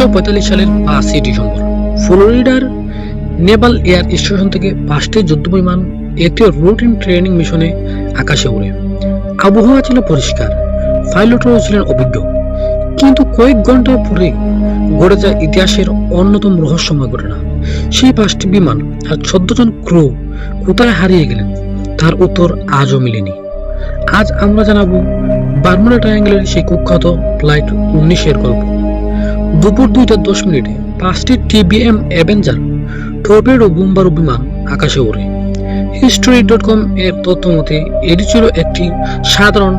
1945 সালের 5 ডিসেম্বর ফ্লোরিডার naval air station থেকে 5টি যুদ্ধবিমান একটি রুটিন ট্রেনিং মিশনে আকাশে ওড়ে। আবহাওয়া ছিল পরিষ্কার, পাইলটরাও ছিলেন অভিজ্ঞ, কিন্তু কয়েক ঘন্টা পরে ঘটে যায় ইতিহাসের অন্যতম রহস্যময় ঘটনা। সেই 5টি বিমান আর 14 জন ক্রু কোথায় হারিয়ে গেলেন তার উত্তর আজও মিলেনি। আজ আমরা জানাবো বারমুডা ট্রায়াঙ্গেলের সেই কুখ্যাত ফ্লাইট 19 গল্প। দুপুর 2:10 5টি টিবিএম অ্যাভেঞ্জার টর্পেডো বোম্বারু বিমান আকাশে ওড়ে। history.com এর তথ্য মতে এটি ছিল একটি সাধারণ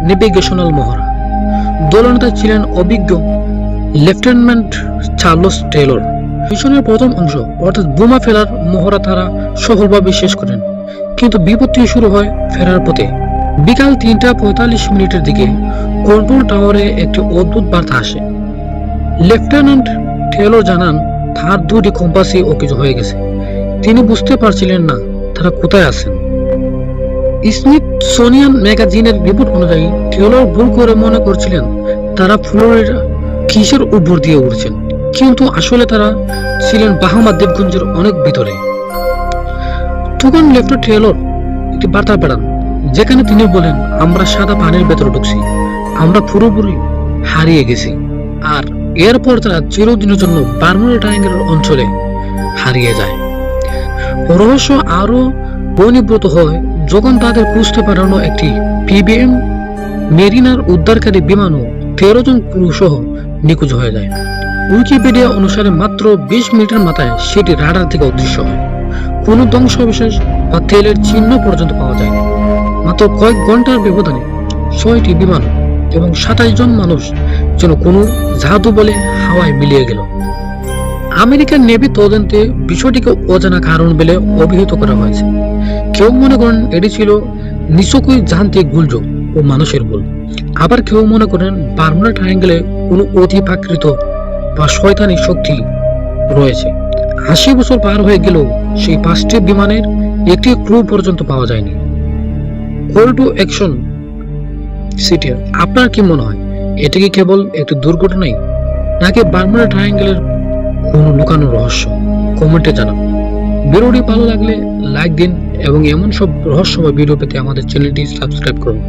নেভিগেশনাল মহড়া। দলনেতা ছিলেন অভিজ্ঞ লেফটেন্যান্ট চার্লস টেলর। মিশনের প্রথম অংশ অর্থাৎ বোমা ফেলার মহড়া তারা সফলভাবে শেষ করেন, কিন্তু বিপত্তি শুরু হয় ফেরার পথে। বিকাল 3:45 দিকে কন্ট্রোল টাওয়ারে একটি অদ্ভুত বার্তা আসে। লেফটেন্যান্ট টেলর জানান তার 2টি কম্পাসই অকেজো হয়ে গেছে। তিনি বুঝতে পারছিলেন না তারা কোথায় আছেন। স্মিথসোনিয়ান ম্যাগাজিনের রিপোর্ট অনুযায়ী টেলর ভুল করে মনে করছিলেন তারা ফ্লোরিডা কিসের উপর দিয়ে উড়ছেন, কিন্তু আসলে তারা ছিলেন বাহামা দ্বীপপুঞ্জের অনেক ভিতরে। তখন লেফটেন্যান্ট টেলর একটি বার্তা পাঠান, যেখানে তিনি বলেন, আমরা সাদা পানির ভেতরে ঢুকছি, আমরা পুরোপুরি হারিয়ে গেছি। আর এরপর তারা চিরদিনের জন্য বারমুডা ট্রায়াঙ্গেলের অঞ্চলে হারিয়ে যায়। রহস্য আরো বহির্ভূত হয় যখন তাদের খুঁজতে পাঠানো একটি পিবিএম মেরিনার উদ্ধারকারী বিমানও 13 জন ক্রু সহ নিখোঁজ হয়ে যায়। উইকিপিডিয়া অনুসারে মাত্র 20 মিনিটের মাথায় সেটি রাডার থেকে অদৃশ্য হয়। কোনো ধ্বংসাবশেষ বা তেলের চিহ্ন পর্যন্ত পাওয়া যায়নি। মাত্র কয়েক ঘন্টার ব্যবধানে 6টি বিমান এবং 27 জন মানুষ যেন কোনো জাদু বলে হাওয়ায় মিলিয়ে গেল। আমেরিকান নেভি তদন্তে বিষয়টিকে অজানা কারণ বলে অভিহিত করা হয়েছে। কেউ মনে করেন এটি ছিল নিছকই যান্ত্রিক গোলযোগ ও মানুষের ভুল, আবার কেউ মনে করেন বারমুডা ট্রায়াঙ্গেলে কোনো অতিপ্রাকৃত বা শয়তানি শক্তি রয়েছে। 80 বছর পার হয়ে গেলেও সেই 5টি বিমানের একটি ক্রু পর্যন্ত পাওয়া যায়নি। কল টু অ্যাকশন সিটি, আপনার কি মনে হয় এটি কি কেবল একটি দুর্ঘটনাই, নাকি বারমুডা ট্রায়াঙ্গেলের কোনো লুকানো রহস্য? কমেন্টে জানান। ভিডিওটি ভালো লাগলে লাইক দিন এবং এমন সব রহস্যময় ভিডিও পেতে আমাদের চ্যানেলটি সাবস্ক্রাইব করুন।